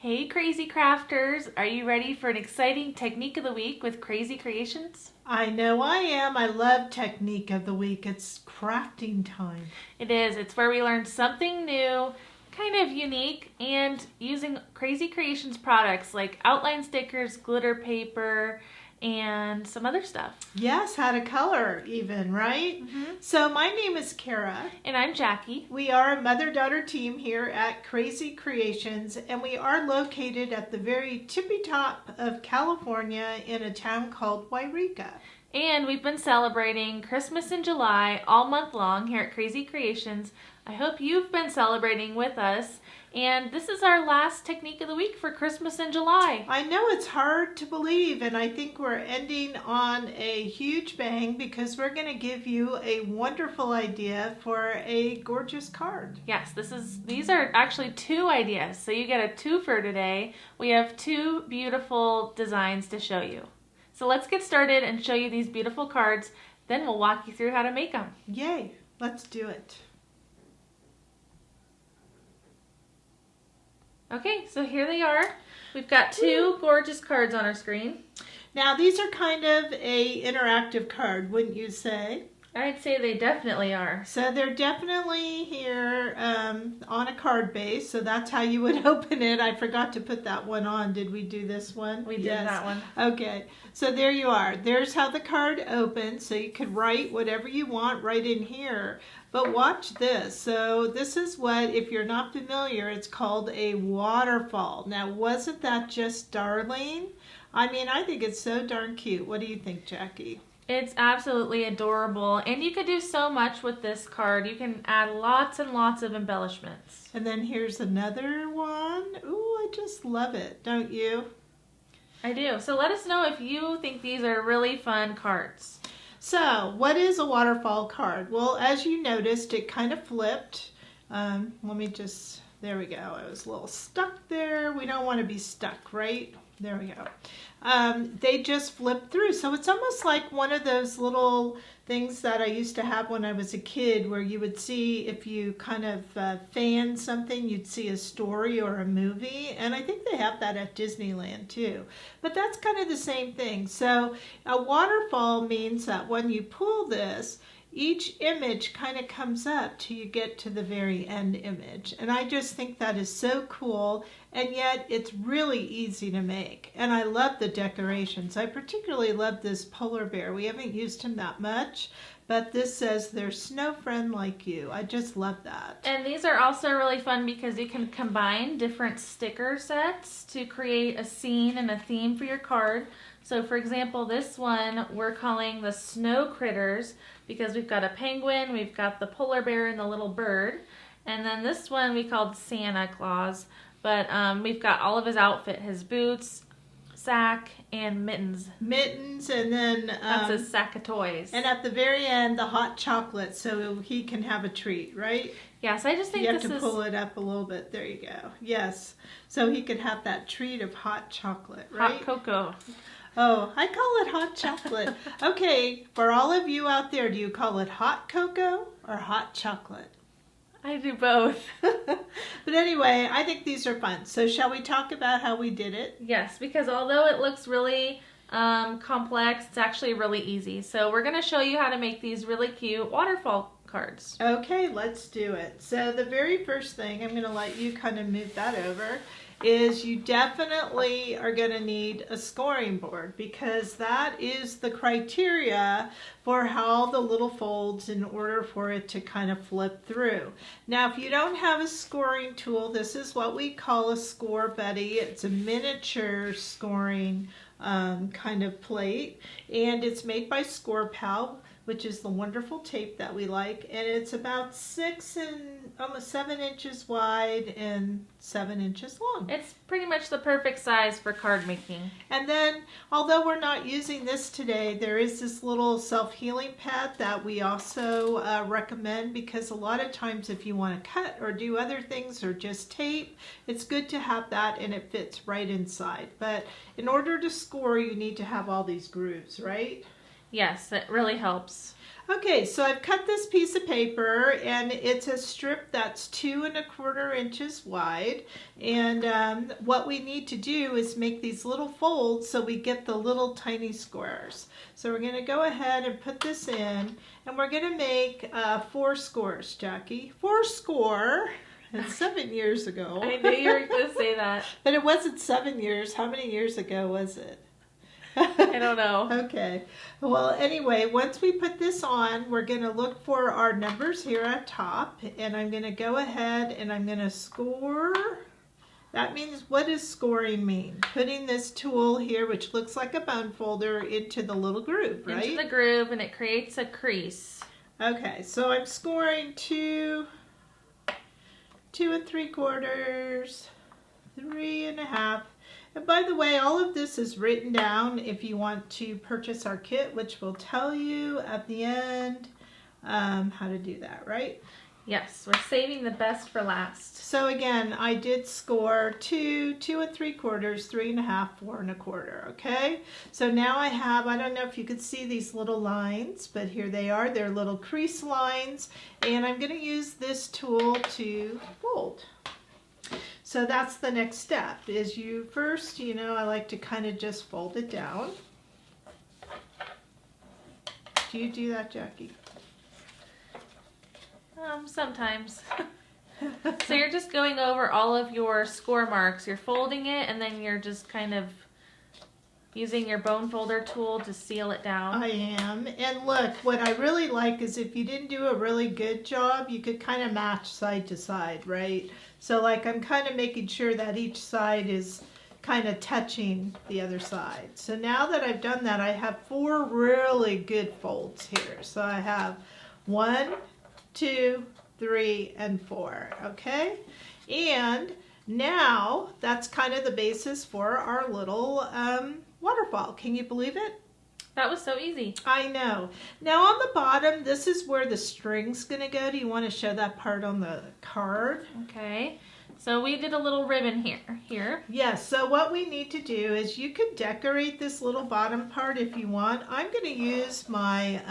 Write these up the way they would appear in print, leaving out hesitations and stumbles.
Hey Crazy Crafters, are you ready for an exciting Technique of the Week with Krazy Kreations? I know I am. I love Technique of the Week. It's crafting time. It is. It's where we learn something new, kind of unique, and using Krazy Kreations products like outline stickers, glitter paper, and some other stuff. Yes, how to color even, right? So my name is Kara. And I'm Jackie. We are a mother-daughter team here at Krazy Kreations, and we are located at the very tippy top of California in a town called Wairika. And we've been celebrating Christmas in July all month long here at Krazy Kreations. I hope you've been celebrating with us. And this is our last Technique of the Week for Christmas in July. I know it's hard to believe, and I think we're ending on a huge bang because we're going to give you a wonderful idea for a gorgeous card. Yes, these are actually two ideas. So you get a twofer today. We have two beautiful designs to show you. So let's get started and show you these beautiful cards. Then we'll walk you through how to make them. Yay, let's do it. Okay, so here they are. We've got two gorgeous cards on our screen. Now these are kind of a interactive card, wouldn't you say? I'd say they definitely are. So they're definitely here on a card base, so that's how you would open it. I forgot to put that one on. Did we do this one? We did that one. Okay, so there you are. There's how the card opens, so you could write whatever you want right in here. But watch this. So this is what, if you're not familiar, it's called a waterfall. Now, wasn't that just darling? I mean, I think it's so darn cute. What do you think, Jackie? It's absolutely adorable, and you could do so much with this card. You can add lots and lots of embellishments. And then here's another one. Ooh, I just love it, don't you? I do. So let us know if you think these are really fun cards. So, what is a waterfall card? Well, as you noticed, it kind of flipped. There we go. I was a little stuck there. We don't want to be stuck, right? There we go. They just flip through. So it's almost like one of those little things that I used to have when I was a kid where you would see, if you kind of fan something, you'd see a story or a movie. And I think they have that at Disneyland too. But that's kind of the same thing. So a waterfall means that when you pull this, each image kind of comes up till you get to the very end image. And I just think that is so cool, and yet it's really easy to make. And I love the decorations. I particularly love this polar bear. We haven't used him that much, but this says their snow friend like you. I just love that. And these are also really fun because you can combine different sticker sets to create a scene and a theme for your card. So for example, this one we're calling the Snow Critters because we've got a penguin, we've got the polar bear and the little bird. And then this one we called Santa Claus, but we've got all of his outfit, his boots, sack, and mittens. Mittens, and then... that's his sack of toys. And at the very end, the hot chocolate, so he can have a treat, right? Yes, I just think you have to pull it up a little bit. There you go. Yes. So he could have that treat of hot chocolate, right? Hot cocoa. Oh, I call it hot chocolate. Okay, for all of you out there, do you call it hot cocoa or hot chocolate? I do both. But anyway, I think these are fun. So shall we talk about how we did it? Yes, because although it looks really complex, it's actually really easy. So we're going to show you how to make these really cute waterfall cards. Okay, let's do it. So the very first thing, I'm going to let you kind of move that over, is you definitely are going to need a scoring board because that is the criteria for how the little folds in order for it to kind of flip through. Now, if you don't have a scoring tool, this is what we call a score buddy. It's a miniature scoring kind of plate, and it's made by Score Pal, which is the wonderful tape that we like, and it's about 6 and almost 7 inches wide and 7 inches long. It's pretty much the perfect size for card making. And then, although we're not using this today, there is this little self-healing pad that we also recommend, because a lot of times if you want to cut or do other things or just tape, it's good to have that, and it fits right inside. But in order to score, you need to have all these grooves, right? Yes, it really helps. Okay, so I've cut this piece of paper, and it's a strip that's 2¼ inches wide. And what we need to do is make these little folds so we get the little tiny squares. So we're going to go ahead and put this in, and we're going to make 4 squares, Jackie. 4 score. It's 7 years ago. I knew you were going to say that. But it wasn't 7 years. How many years ago was it? I don't know. Okay. Well, anyway, once we put this on, we're going to look for our numbers here at top. And I'm going to go ahead and I'm going to score. That means, what does scoring mean? Putting this tool here, which looks like a bone folder, into the little groove, right? Into the groove, and it creates a crease. Okay, so I'm scoring 2 3/4, 3½. And by the way, all of this is written down if you want to purchase our kit, which will tell you at the end how to do that, right? Yes, we're saving the best for last. So again, I did score 2 3/4, 3½, 4¼ okay? So now I have, I don't know if you could see these little lines, but here they are. They're little crease lines, and I'm going to use this tool to fold. So that's the next step, is you first, I like to kind of just fold it down. Do you do that, Jackie? Sometimes. So you're just going over all of your score marks. You're folding it, and then you're just kind of using your bone folder tool to seal it down. I am. And look, what I really like is if you didn't do a really good job, you could kind of match side to side, right? So like I'm kind of making sure that each side is kind of touching the other side. So now that I've done that, I have 4 really good folds here. So I have 1, 2, 3, and 4, okay? And now that's kind of the basis for our little waterfall. Can you believe it? That was so easy. I know. Now on the bottom, this is where the string's gonna go. Do you want to show that part on the card? Okay. So we did a little ribbon here. Yes, so what we need to do is you could decorate this little bottom part if you want. I'm gonna use my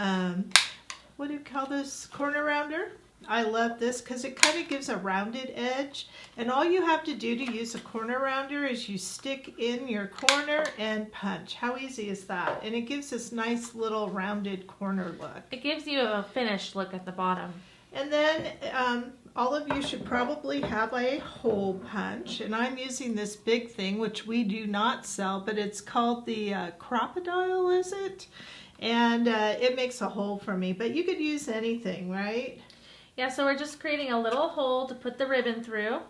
what do you call this, corner rounder? I love this because it kind of gives a rounded edge, and all you have to do to use a corner rounder is you stick in your corner and punch. How easy is that? And it gives this nice little rounded corner look. It gives you a finished look at the bottom. And then all of you should probably have a hole punch, and I'm using this big thing which we do not sell, but it's called the Crocodile, is it? And it makes a hole for me, but you could use anything, right? Yeah, so we're just creating a little hole to put the ribbon through.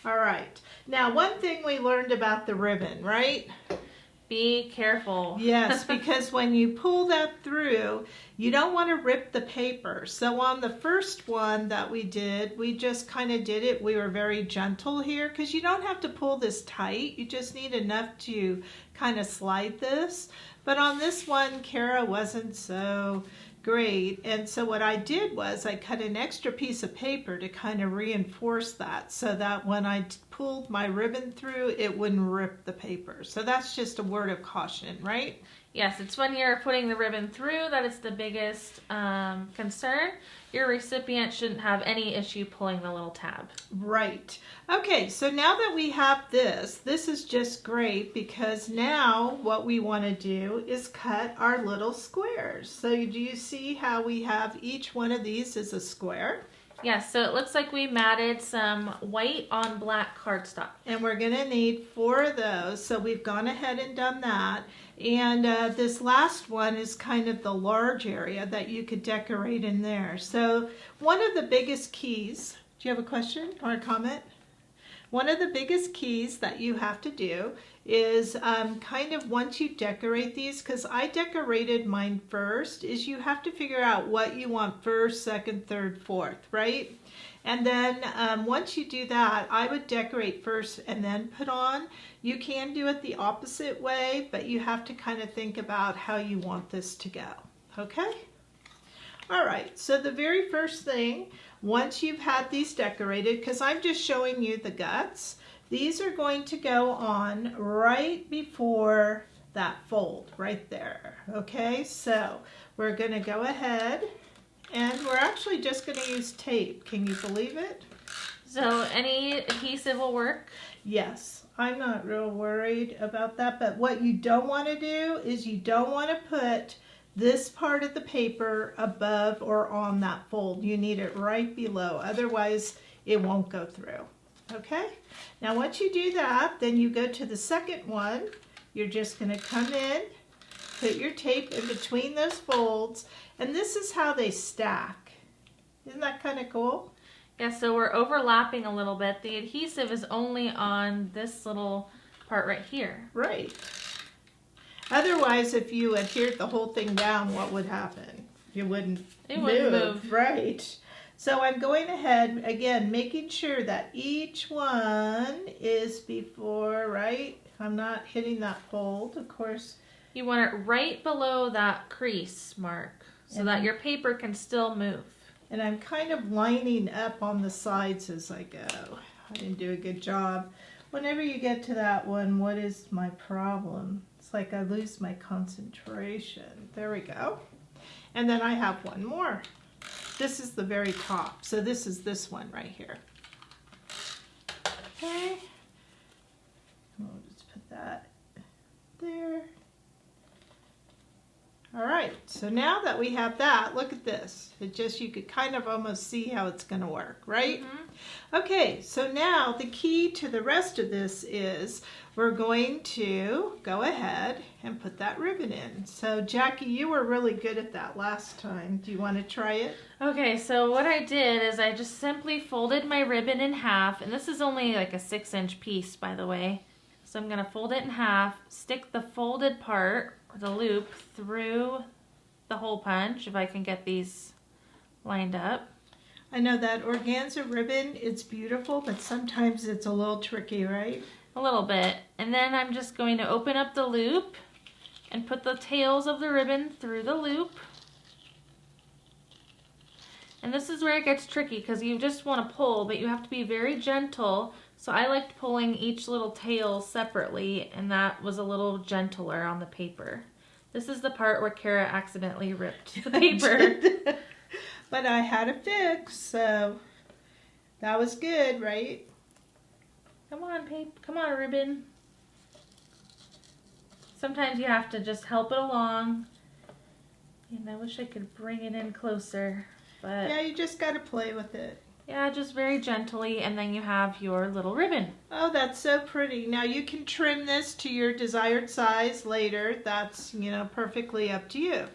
All right. Now, one thing we learned about the ribbon, right? Be careful. Yes, because when you pull that through, you don't want to rip the paper. So on the first one that we did, we just kind of did it. We were very gentle here because you don't have to pull this tight. You just need enough to kind of slide this. But on this one, Kara wasn't so great, and so what I did was I cut an extra piece of paper to kind of reinforce that, so that when I pulled my ribbon through, it wouldn't rip the paper. So that's just a word of caution, right? Yes, it's when you're putting the ribbon through that it's the biggest concern. Your recipient shouldn't have any issue pulling the little tab. Right. Okay, so now that we have this is just great, because now what we want to do is cut our little squares. So do you see how we have each one of these as a square? Yes, so it looks like we matted some white on black cardstock. And we're going to need 4 of those, so we've gone ahead and done that. And this last one is kind of the large area that you could decorate in there. So one of the biggest keys, do you have a question or a comment? One of the biggest keys that you have to do is kind of once you decorate these, because I decorated mine first, is you have to figure out what you want first, second, third, fourth, right? And then once you do that, I would decorate first and then put on. You can do it the opposite way, but you have to kind of think about how you want this to go, okay? All right, so the very first thing, once you've had these decorated, because I'm just showing you the guts, these are going to go on right before that fold, right there, okay? So we're gonna go ahead And we're actually just going to use tape. Can you believe it? So any adhesive will work? Yes, I'm not real worried about that, but what you don't want to do is you don't want to put this part of the paper above or on that fold. You need it right below, otherwise it won't go through. Okay, now once you do that, then you go to the second one. You're just going to come in, put your tape in between those folds, and this is how they stack. Isn't that kind of cool? Yeah, so we're overlapping a little bit. The adhesive is only on this little part right here. Right. Otherwise, if you adhered the whole thing down, what would happen? It wouldn't move. Right. So I'm going ahead, again, making sure that each one is before, right? I'm not hitting that fold, of course. You want it right below that crease mark so that your paper can still move. And I'm kind of lining up on the sides as I go. I didn't do a good job. Whenever you get to that one, what is my problem? It's like I lose my concentration. There we go. And then I have one more. This is the very top. So this is this one right here. Okay. We'll just put that there. All right, so now that we have that, look at this. You could kind of almost see how it's going to work, right? Mm-hmm. Okay, so now the key to the rest of this is we're going to go ahead and put that ribbon in. So Jackie, you were really good at that last time. Do you want to try it? Okay, so what I did is I just simply folded my ribbon in half, and this is only like a 6-inch piece, by the way. So I'm going to fold it in half, stick the folded part, or the loop, through the hole punch, if I can get these lined up. I know that organza ribbon, it's beautiful, but sometimes it's a little tricky, right? A little bit. And then I'm just going to open up the loop and put the tails of the ribbon through the loop. And this is where it gets tricky because you just want to pull, but you have to be very gentle. So I liked pulling each little tail separately, and that was a little gentler on the paper. This is the part where Kara accidentally ripped the paper. But I had a fix, so that was good, right? Come on, ribbon. Sometimes you have to just help it along. And I wish I could bring it in closer, but yeah, you just got to play with it. Yeah, just very gently, and then you have your little ribbon. Oh, that's so pretty. Now you can trim this to your desired size later. That's, perfectly up to you.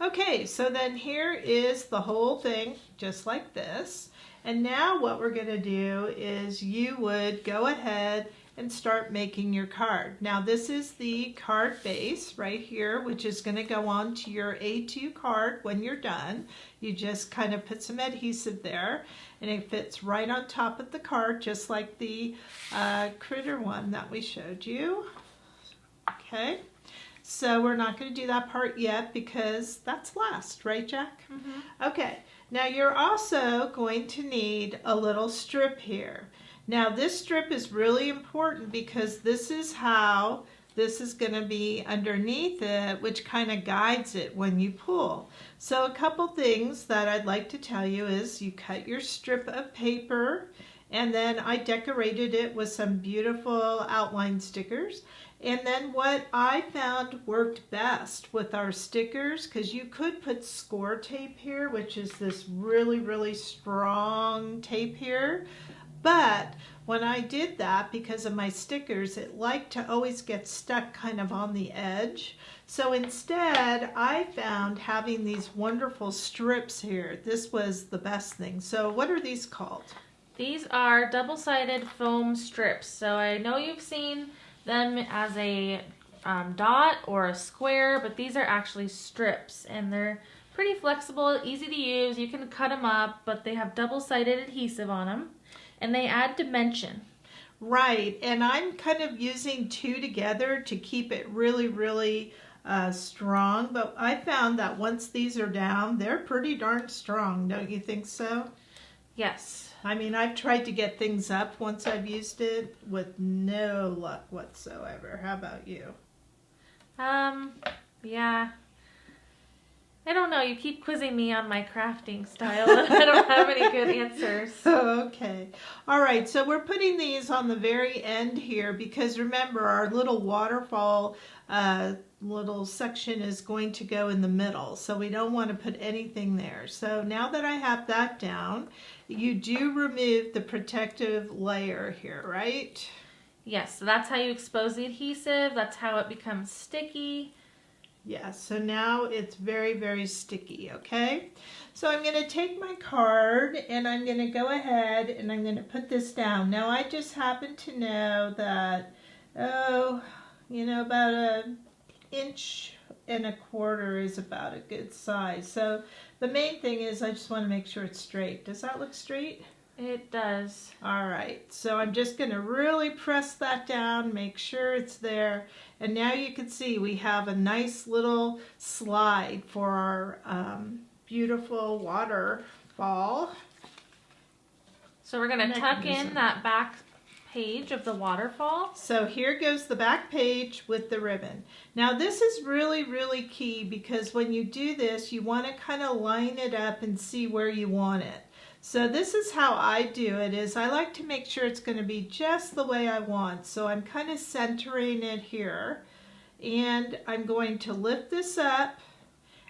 Okay, so then here is the whole thing, just like this. And now what we're going to do is you would go ahead and start making your card. Now this is the card base right here, which is going to go on to your A2 card when you're done. You just kind of put some adhesive there, and it fits right on top of the card, just like the critter one that we showed you. Okay, so we're not going to do that part yet because that's last, right, Jack? Mm-hmm. Okay, now you're also going to need a little strip here. Now this strip is really important because this is how this is going to be underneath it, which kind of guides it when you pull. So a couple things that I'd like to tell you is you cut your strip of paper, and then I decorated it with some beautiful outline stickers. And then what I found worked best with our stickers, because you could put score tape here, which is this really, really strong tape here. But when I did that, because of my stickers, it liked to always get stuck kind of on the edge. So instead, I found having these wonderful strips here. This was the best thing. So what are these called? These are double-sided foam strips. So I know you've seen them as a dot or a square, but these are actually strips, and they're pretty flexible, easy to use. You can cut them up, but they have double-sided adhesive on them. And they add dimension. Right, and I'm kind of using two together to keep it really, really strong. But I found that once these are down, they're pretty darn strong. Don't you think so? Yes. I mean, I've tried to get things up once I've used it with no luck whatsoever. How about you? Yeah. I don't know. You keep quizzing me on my crafting style, and I don't have any good answers. Okay. All right. So we're putting these on the very end here because remember our little waterfall little section is going to go in the middle. So we don't want to put anything there. So now that I have that down, you do remove the protective layer here, right? Yes. So that's how you expose the adhesive. That's how it becomes sticky. Yeah, so now it's very, very sticky, okay? So I'm going to take my card and I'm going to go ahead and I'm going to put this down. Now I just happen to know that, about 1.25 inches is about a good size. So the main thing is I just want to make sure it's straight. Does that look straight? It does. All right, so I'm just going to really press that down, make sure it's there. And now you can see we have a nice little slide for our beautiful waterfall. So we're going to tuck in that back page of the waterfall. So here goes the back page with the ribbon. Now this is really, really key because when you do this, you want to kind of line it up and see where you want it. So this is how I do it, is I like to make sure it's going to be just the way I want. So I'm kind of centering it here and I'm going to lift this up,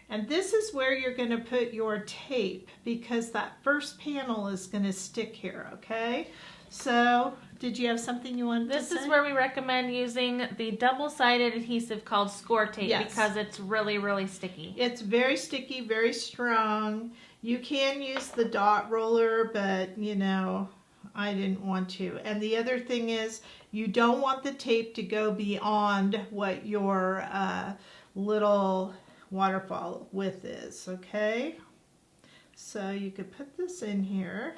and this is where you're going to put your tape because that first panel is going to stick here, okay? So did you have something you wanted to say? This is where we recommend using the double-sided adhesive called score tape. Yes. Because it's really, really sticky. It's very sticky, very strong. You can use the dot roller, but I didn't want to. And the other thing is you don't want the tape to go beyond what your little waterfall width is, okay? So you could put this in here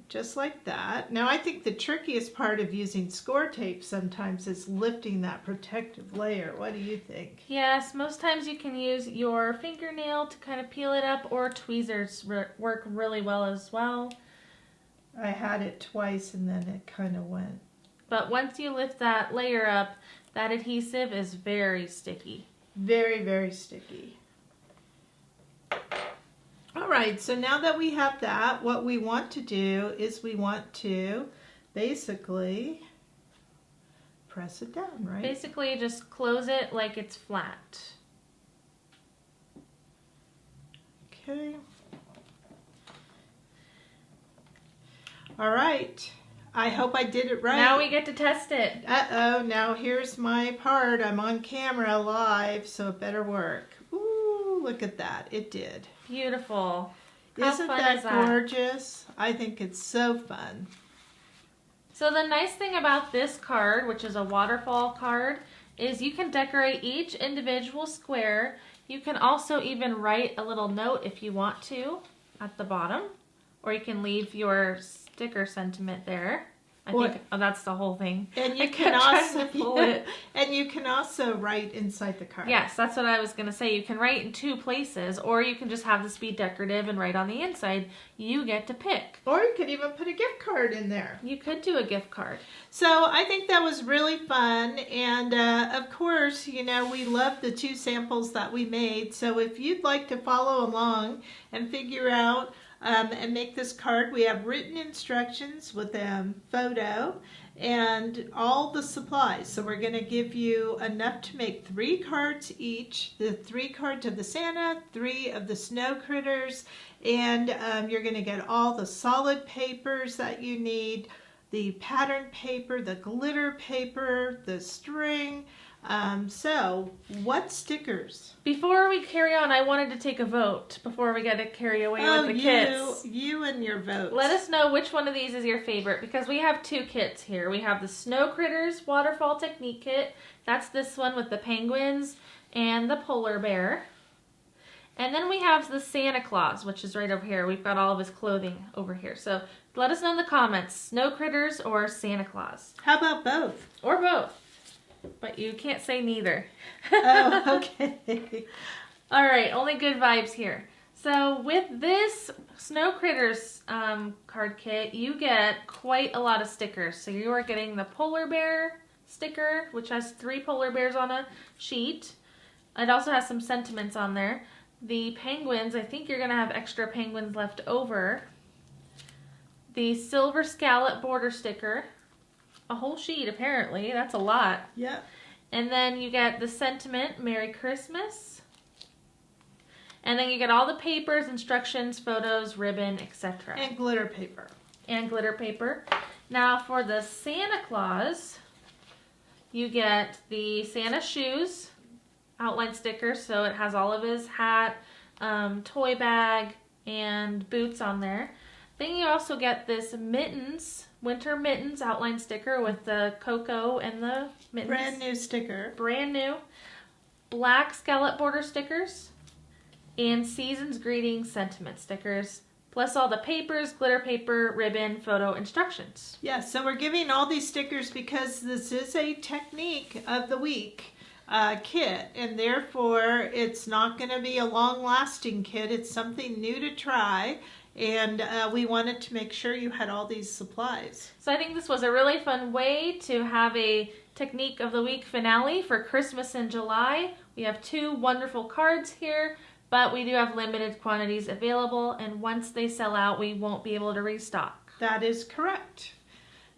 just like that. Now I think the trickiest part of using score tape sometimes is lifting that protective layer. What do you think? Yes, most times you can use your fingernail to kind of peel it up, or tweezers work really well as well. I had it twice and then it kind of went. But once you lift that layer up, that adhesive is very sticky. Very, very sticky. All right, so now that we have that, what we want to do is we want to basically press it down, right? Basically just close it like it's flat. Okay. All right. I hope I did it right. Now we get to test it. Uh-oh, now here's my part. I'm on camera live, so it better work. Ooh, look at that. It did. Beautiful. Isn't that gorgeous? I think it's so fun. So the nice thing about this card, which is a waterfall card, is you can decorate each individual square. You can also even write a little note if you want to at the bottom, or you can leave your sticker sentiment there. I think that's the whole thing. And you can also pull it. And you can also write inside the card. Yes, that's what I was going to say. You can write in two places, or you can just have this be decorative and write on the inside. You get to pick. Or you could even put a gift card in there. You could do a gift card. So I think that was really fun. And of course, we love the 2 samples that we made. So if you'd like to follow along and figure out and make this card, we have written instructions with a photo and all the supplies. So we're going to give you enough to make 3 cards each, the 3 cards of the Santa, 3 of the snow critters, and you're going to get all the solid papers that you need, the pattern paper, the glitter paper, the string. So what stickers? Before we carry on, I wanted to take a vote before we get to carry away with the kits. You and your votes. Let us know which one of these is your favorite, because we have 2 kits here. We have the Snow Critters Waterfall Technique Kit. That's this one with the penguins and the polar bear. And then we have the Santa Claus, which is right over here. We've got all of his clothing over here. So let us know in the comments, Snow Critters or Santa Claus. How about both? Or both. But you can't say neither. Oh, okay. All right, only good vibes here. So with this Snow Critters card kit, you get quite a lot of stickers. So you are getting the polar bear sticker, which has 3 polar bears on a sheet. It also has some sentiments on there. The penguins, I think you're going to have extra penguins left over. The silver scallop border sticker. A whole sheet, apparently. That's a lot. Yep. And then you get the sentiment, Merry Christmas. And then you get all the papers, instructions, photos, ribbon, etc. And glitter paper. And glitter paper. Now for the Santa Claus, you get the Santa shoes, outline sticker, so it has all of his hat, toy bag, and boots on there. Then you also get this mittens, winter mittens outline sticker with the cocoa and the mittens. Brand new sticker. Brand new. Black scallop border stickers and season's greetings sentiment stickers. Plus all the papers, glitter paper, ribbon, photo, instructions. Yes, so we're giving all these stickers because this is a technique of the week kit, and therefore it's not going to be a long-lasting kit. It's something new to try, and we wanted to make sure you had all these supplies. So I think this was a really fun way to have a technique of the week finale for Christmas in July. We have 2 wonderful cards here, but we do have limited quantities available, and once they sell out, we won't be able to restock. That is correct.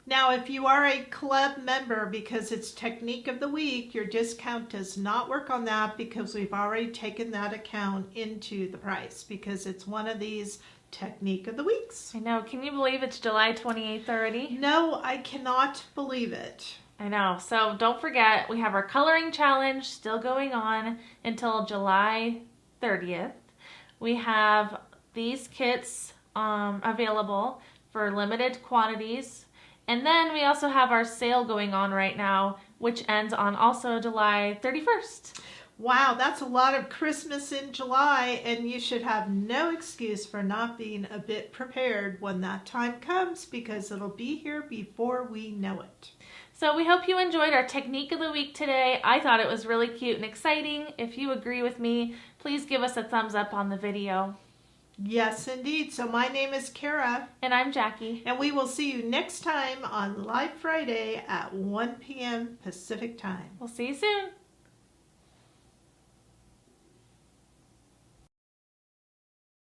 Now, if you are a club member, because it's Technique of the Week, your discount does not work on that because we've already taken that account into the price because it's one of these Technique of the Weeks. I know. Can you believe it's July 28th already? No, I cannot believe it. I know. So don't forget, we have our coloring challenge still going on until July 30th. We have these kits available for limited quantities. And then we also have our sale going on right now, which ends on also July 31st. Wow, that's a lot of Christmas in July, and you should have no excuse for not being a bit prepared when that time comes because it'll be here before we know it. So we hope you enjoyed our Technique of the Week today. I thought it was really cute and exciting. If you agree with me, please give us a thumbs up on the video. Yes, indeed. So my name is Kara. And I'm Jackie. And we will see you next time on Live Friday at 1 p.m. Pacific Time. We'll see you soon.